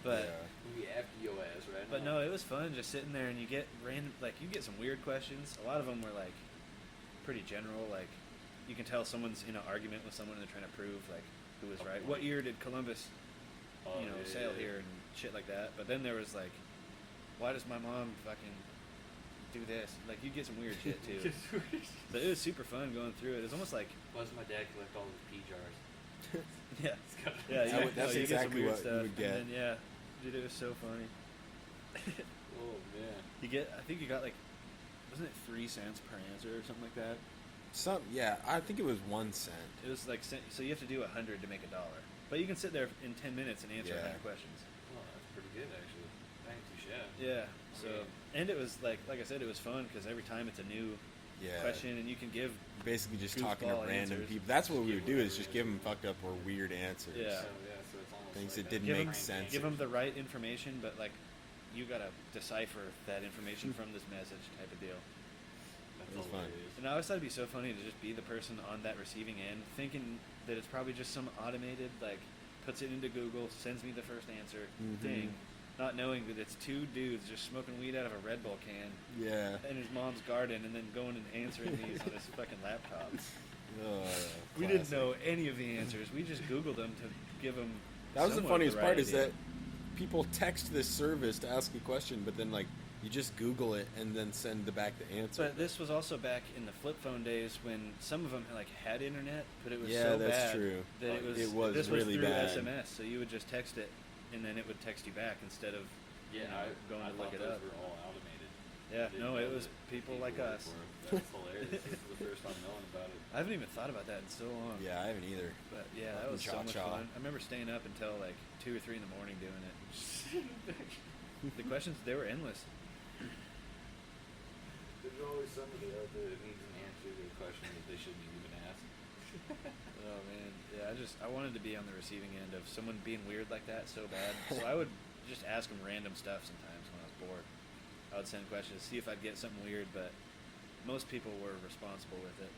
But We after your ass right but now. no, it was fun just sitting there and you get random like you get some weird questions. A lot of them were like pretty general. Like you can tell someone's in an argument with someone and they're trying to prove like who was right. What year did Columbus sail here and shit like that? But then there was like, why does my mom fucking do this? Like you get some weird shit too. But it was super fun going through it. It was almost like Why does my dad collect all his pea jars? yeah, It's got- yeah. That's You get some exactly weird what you stuff. would get. And then, dude, it was so funny. Oh man. You get, I think you got like, wasn't it 3 cents per answer or something like that? Yeah, I think it was 1 cent. It was like so you have to do 100 to make $1, but you can sit there in 10 minutes and answer Yeah. 100 questions. Oh, that's pretty good actually. Thank you, chef. Yeah. So and it was like I said, it was fun because every time it's a new Yeah. question and you can give Basically just talking to goofball random answers. people. That's what we would do is whatever just give them fucked up or weird answers. Yeah. So it's almost Things like that didn't give make them, sense. give them the right information, but like you gotta decipher that information from this message type of deal. That's It was fun. hilarious. And I always thought it'd be so funny to just be the person on that receiving end, thinking that it's probably just some automated, like, puts it into Google, sends me the first answer thing, not knowing that it's 2 dudes just smoking weed out of a Red Bull can Yeah. in his mom's garden and then going and answering these on his fucking laptop. We didn't Classic. know any of the answers. We just Googled them to give them. That was the somewhat funniest right part is idea. that people text this service to ask a question, but then like you just Google it and then send back the answer. But this was also back in the flip phone days when some of them like had internet, but it was Yeah, so that's bad true. that it was. It was this really was through bad. SMS, so you would just text it, and then it would text you back instead of Yeah, going I to look thought it those up. were all automated. Yeah, Didn't no, know it was that people like worked us. for 'em. That's hilarious. This is the first time knowing about it. I haven't even thought about that in so long. Yeah, I haven't either. But yeah, that was so much Cha-cha. fun. I remember staying up until like 2 or 3 in the morning doing it. The questions, they were endless. There's always somebody out there that needs an answer to a question that they shouldn't even ask. Oh man, yeah. I wanted to be on the receiving end of someone being weird like that so bad. So I would just ask them random stuff sometimes when I was bored. I would send questions, see if I'd get something weird, but most people were responsible with it.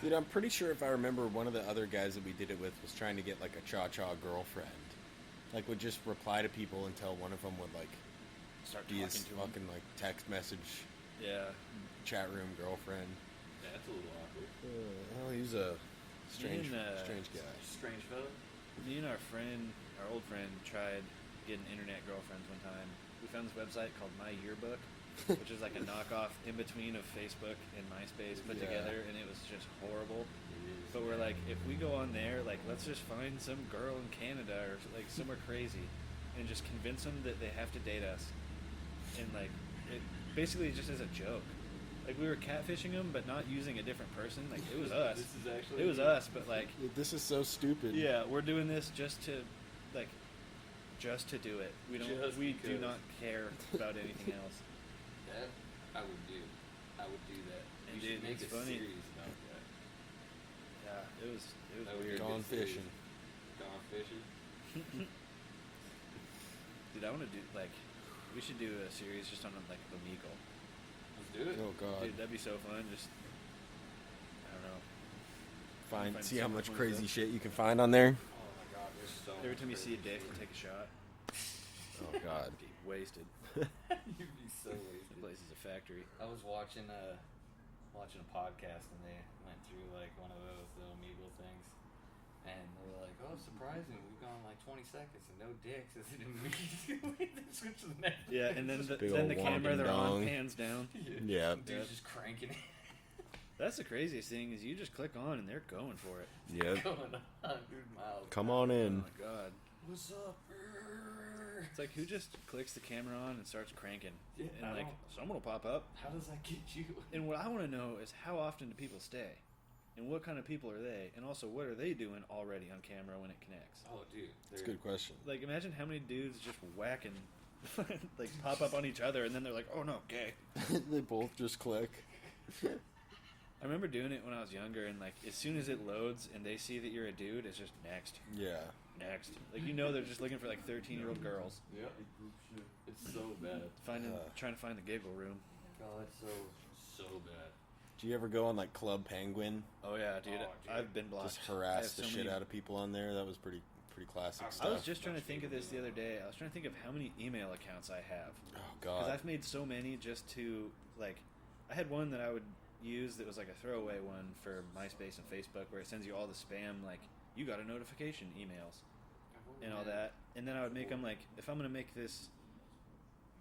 Dude, I'm pretty sure if I remember, one of the other guys that we did it with was trying to get like a cha-cha girlfriend. Like would just reply to people until one of them would like Start be talking his to 'em. fucking like text message Yeah. chat room girlfriend. That's a little awkward. Well, he's a strange, Me and, strange guy. Strange fellow. Me and our old friend, tried getting internet girlfriends one time. We found this website called My Yearbook, which is like a knockoff in between of Facebook and MySpace put Yeah. together, and it was just horrible. It is. But we're like, if we go on there, like, let's just find some girl in Canada or like somewhere crazy, and just convince them that they have to date us, and like, it basically just as a joke. Like we were catfishing them, but not using a different person. Like it was us. This is actually It was us, but like, This is so stupid. yeah, we're doing this just to do it. We don't. Just we do because. not care about anything else. That I would do. I would do that. And You should dude, make it's a funny. series about that. Yeah, it was That would be weird. a Gone good series. fishing. Gone fishing. Dude, I want to do like, we should do a series just on like Omegle. Let's do it. Oh god. Dude, that'd be so fun. Just, I don't know. Find find see how so much much crazy stuff. shit you can find on there. Oh my god, there's so Every much time you see a crazy dick, shit. take a shot. Oh god. Be wasted. You'd be so The wasted. place is a factory. I was watching a podcast and they went through like one of those little Meagle things, and they were like, "Oh, surprising, we've gone like 20 seconds and no dicks." And then immediately they switch to the next. Yeah, and then Big then ol' the camera whomping they're on dong. pans down. Yeah. Dude's just cranking it. That's the craziest thing is you just click on and they're going for it. Yep. Going 100 miles. Come on Oh in. my god. What's up? It's like, who just clicks the camera on and starts cranking? Yeah, and I like, don't- someone will pop up. How does that get you? And what I want to know is how often do people stay? And what kind of people are they? And also, what are they doing already on camera when it connects? Oh, dude. That's a good question. Like, imagine how many dudes just whacking, like, pop up on each other, and then they're like, oh no, gay. They both just click. I remember doing it when I was younger, and like, as soon as it loads and they see that you're a dude, it's just next. Yeah. Next. Like, you know they're just looking for like 13-year-old girls. Yep. It's so bad. Trying to find the giggle room. Oh, it's so bad. Do you ever go on like Club Penguin? Oh yeah, dude. Oh, dude. I've been blocked. Just harass I have the so shit many- out of people on there. That was pretty classic I stuff. I was just trying to think of this the other day. I was trying to think of how many email accounts I have. Oh Because god. I've made so many just to, like, I had one that I would use that was like a throwaway one for MySpace and Facebook where it sends you all the spam, like, you got a notification emails and all that. And then I would make them like, if I'm going to make this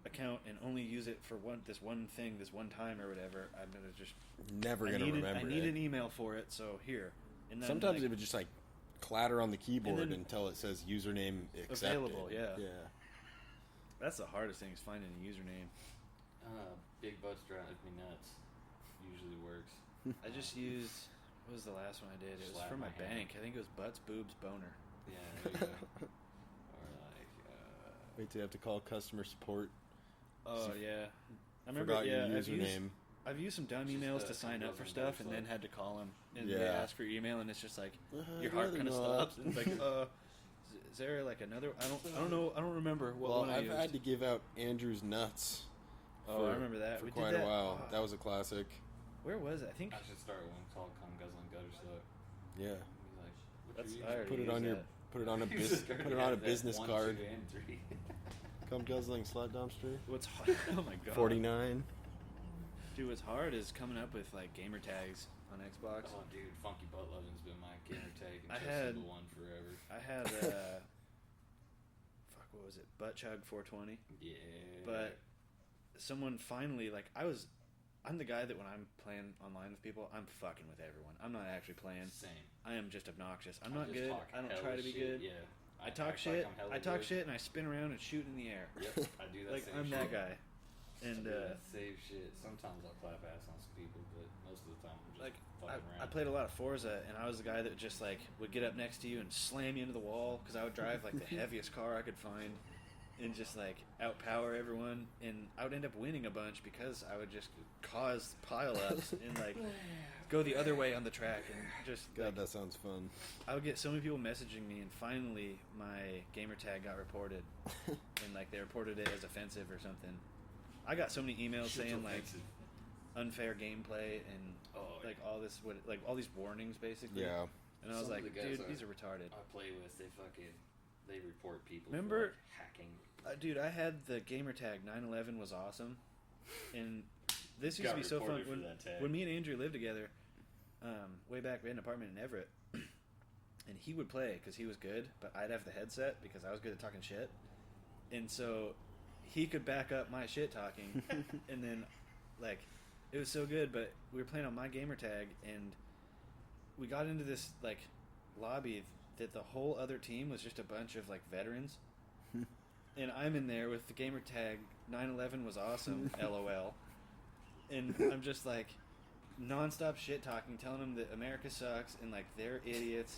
account and only use it for this one thing, this one time or whatever, I'm going to just... Never gonna remember I need it. an email for it, so here. And then, Sometimes like, it would just like clatter on the keyboard And then- until it says username accepted. Available, yeah. Yeah. that's the hardest thing is finding a username. Big butts drive me nuts. Usually works. I just used... What was the last one I did? It was Slap for my my hand. bank. I think it was Butts, Boobs, Boner. Yeah, there you go. Or like, Wait till you have to call customer support. Oh, yeah. I remember, Forgot yeah, your I've used, used I've used some dumb Just, emails to some sign up for dozen stuff and bucks, then like- had to call them. And Yeah. they ask for your email and it's just like, your I'd heart rather kind of not. stops. And it's like, is there like another, I don't know, I don't remember what Well, one I I've used. had to give out Andrew's nuts. Oh, I remember that. For We did quite that- a while. oh. That was a classic. Where was it? I think, I should start one called Come Guzzling Gutter Suck. Yeah. He's like, That's- what's your I already Put it used on your that. put it on a He's bus- just put gonna it on a have that business 1, card. 2, and 3. Come guzzling slut dumpster. what's hard, oh my god. 49. Dude, what's hard is coming up with like gamer tags on Xbox. Oh, dude, Funky Butt Lovin's been my gamer tag and I Chelsea had- the one forever. I had, fuck, what was it? Butt Chug 420. Yeah. But someone finally, like, I'm the guy that when I'm playing online with people, I'm fucking with everyone. I'm not actually playing. Same. I am just obnoxious. I'm I not just good. talk I don't hella try to be shit, good. Yeah. I talk act shit. Like I'm hella I talk good. shit and I spin around and shoot in the air. Yep, I do that Like, same I'm shit. that guy. And, I do that same shit. Sometimes I'll clap ass on some people, but most of the time I'm just like, fucking around. I played a lot of Forza, and I was the guy that just, like, would get up next to you and slam you into the wall, because I would drive, like, the heaviest car I could find, and just, like, outpower everyone, and I would end up winning a bunch because I would just cause pile-ups and, like, go the other way on the track, and just, God, like, that sounds fun. I would get so many people messaging me, and finally my gamer tag got reported, and, like, they reported it as offensive or something. I got so many emails Shit's saying, like, offensive. unfair gameplay and Oh, like all this like all these warnings basically. Yeah. And I was Some of like, the guys dude, these are retarded. I play with, they report people Remember- for, like, hacking. Dude, I had the gamer tag 9/11 was awesome, and this used Got to be so fun reported for that tag. when me and Andrew lived together. Way back, we had an apartment in Everett, and he would play because he was good, but I'd have the headset because I was good at talking shit, and so he could back up my shit talking, and then like it was so good. But we were playing on my gamer tag, and we got into this like lobby that the whole other team was just a bunch of like veterans, and I'm in there with the gamer tag 9/11 was awesome, LOL, and I'm just like nonstop shit talking, telling them that America sucks and like they're idiots,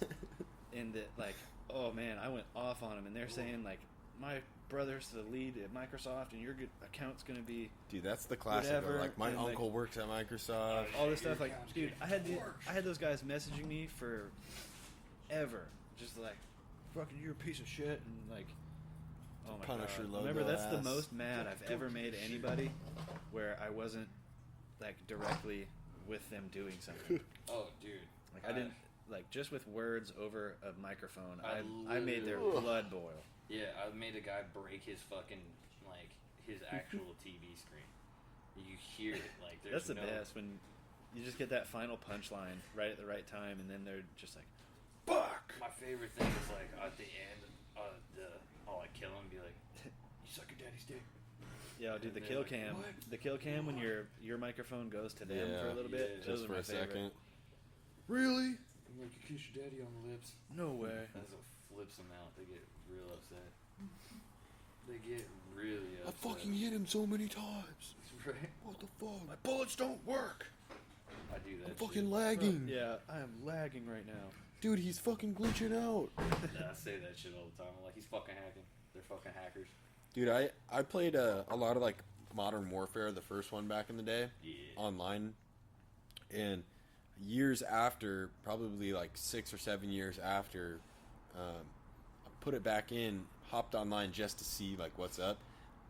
and that like oh man, I went off on them, and they're saying like my brother's the lead at Microsoft and your account's gonna be Dude, that's the classic. Whatever, Like my and, like, uncle works at Microsoft. all this stuff. Like, account's dude, getting I had those guys messaging me for ever, just like fucking you're a piece of shit, and like oh my Punisher god. logo Remember, that's the ass. most mad I've ever made anybody, where I wasn't like directly with them doing something. Oh, dude. Like I didn't like just with words over a microphone. I I made their literally- blood boil. Yeah, I made a guy break his fucking, like, his actual TV screen. You hear it, like, there's That's the no... best when you just get that final punchline right at the right time, and then they're just like, "Fuck!" My favorite thing is, like, at the end, I'll, like, kill him and be like, you suck your daddy's dick. Yeah, dude, the And kill they're like, cam, "What?" the kill cam when your microphone goes to them for a Yeah. little bit. Yeah, Those Just are for my a favorite. second. Really? I'm like, you kiss your daddy on the lips. No way. That's what flips them out. They get real upset. They get really I upset. fucking hit him so many times. Right? What the fuck? My bullets don't work. I do that. I'm fucking shit. lagging. Yeah, I am lagging right now. Dude, he's fucking glitching out. Yeah, I say that shit all the time. I'm like, he's fucking hacking. They're fucking hackers. Dude, I played a lot of like Modern Warfare, the first one back in the day, Yeah. online, and years after, probably like 6 or 7 years after, I put it back in, hopped online just to see like what's up.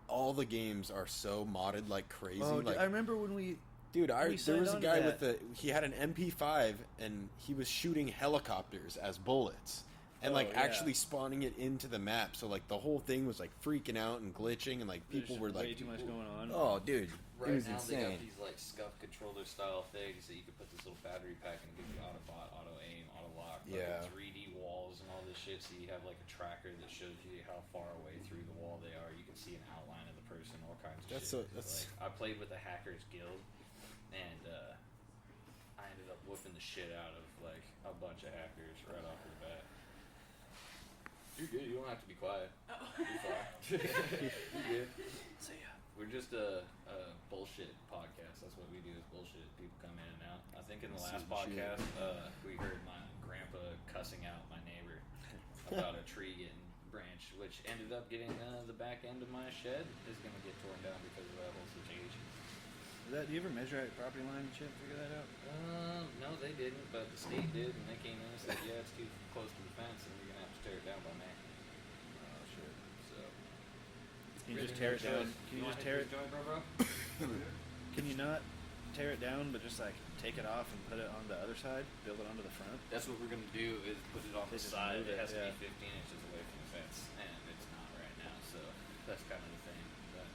All the games are so modded like crazy. Oh, like, I remember when we. dude, we there signed was a on to guy that. he had an MP5 and he was shooting helicopters as bullets. And, Oh, like, yeah. actually spawning it into the map. So, like, the whole thing was, like, freaking out and glitching. And, like, people were, way like... too much going on. Oh, dude. Right it was now they got insane. these like scuff controller style things that you can put this little battery pack and give you auto bot, auto aim, auto lock, Yeah. 3D walls and all this shit. So you have like a tracker that shows you how far away through the wall they are. You can see an outline of the person, all kinds of shit. That's... Like, I played with the Hackers Guild, and I ended up whooping the shit out of like a bunch of hackers right off the bat. You're good. You don't have to be quiet. You're fine. You're good. See ya. We're just a bullshit podcast. That's what we do is bullshit. People come in and out. I think in the last podcast, we heard my grandpa cussing out my neighbor about a tree getting branched, which ended up getting the back end of my shed is going to get torn down because of that whole situation. Do you ever measure out your property line and shit? Figure that out? No, they didn't, but the state did, and they came in and said, yeah, it's too close to the fence, and you're going to have to tear it down by May. Oh shit. So. Can you just tear it down? Can you just tear it? bro? Can you not tear it down, but just like take it off and put it on the other side, build it onto the front? That's what we're gonna do is put it on They the just side. move It it, has to yeah. be 15 inches away from the fence, and it's not right now. So that's kind of the thing. But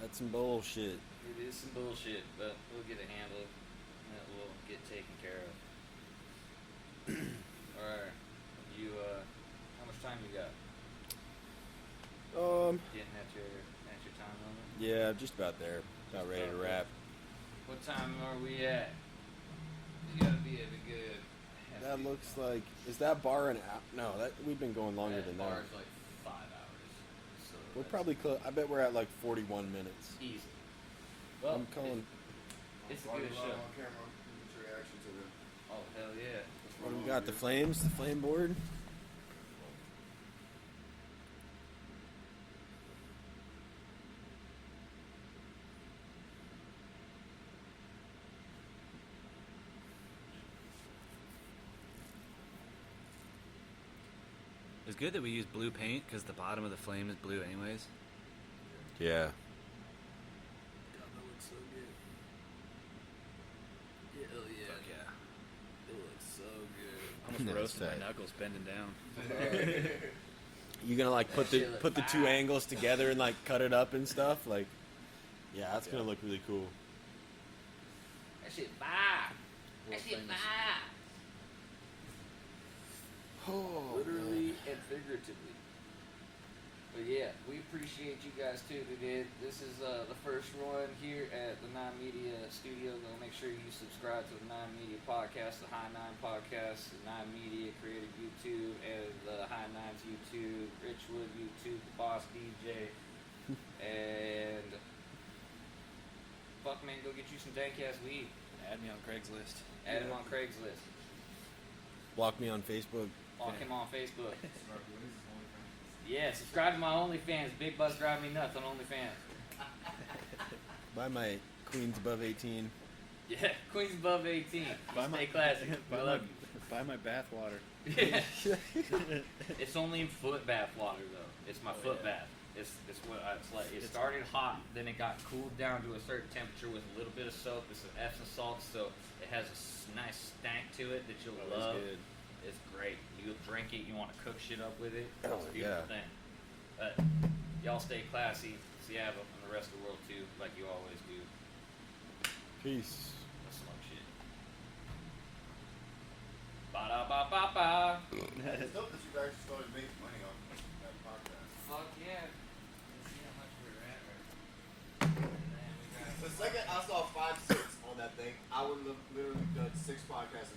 That's some bullshit. it is some bullshit, but we'll get it handled, and it will get taken care of. All right, you. How much time you got? Getting at your time limit. Yeah, just about there. About ready to wrap. What time are we at? You gotta be at a good. That looks like... Is that bar an hour? No, we've been going longer than bar that. is like 5 hours. So We're that's probably close. I bet we're at like 41 minutes. easy. Well, I'm calling... It's a While good you're show. on camera, what's your reaction to the... Oh hell yeah! What do we got? The flames? The flame board? It's good that we use blue paint because the bottom of the flame is blue anyways. Yeah. God, that looks so good. Hell yeah! Fuck yeah. It looks so good. Almost That's roasting tight. my knuckles bending down. You gonna like put That the shit look put the two fire. angles together and like cut it up and stuff? Like, yeah, that's gonna look really cool. That shit fire. That shit famous. fire. Oh, Literally and figuratively. But yeah, we appreciate you guys tuning in. This is the first one here at the 9Media studio. Go make sure you subscribe to the 9Media podcast, the High Nine podcast, the 9Media Creative YouTube, and the High Nines YouTube, Richwood YouTube, the Boss DJ, and fuck man, go get you some dank ass weed. Add me on Craigslist. Add him on Craigslist. Block me on Facebook. Block him on Facebook. What is this OnlyFans? Yeah, subscribe to my OnlyFans. Big Bus Drive Me Nuts on OnlyFans. Buy my Queens Above 18. Yeah, Queens above 18. Stay classy. buy, I my, love buy my bath water. you. Yeah. It's only in foot bath water though. It's my foot yeah. bath. It's what it's like. It started hot, then it got cooled down to a certain temperature with a little bit of soap and some Epsom salts, so it has a nice stank to it that you'll Always love. good. It's great. You'll drink it. You want to cook shit up with it. Oh, It's a beautiful yeah. thing. But y'all stay classy, Seattle, and the rest of the world too, like you always do. Peace. Let's smoke shit. Ba da ba ba ba. It's dope that you've actually started making money off that podcast. Fuck yeah. Let's see how much we're at. And then we got. The second I saw 5, 6 on that thing, I would have literally done 6 podcasts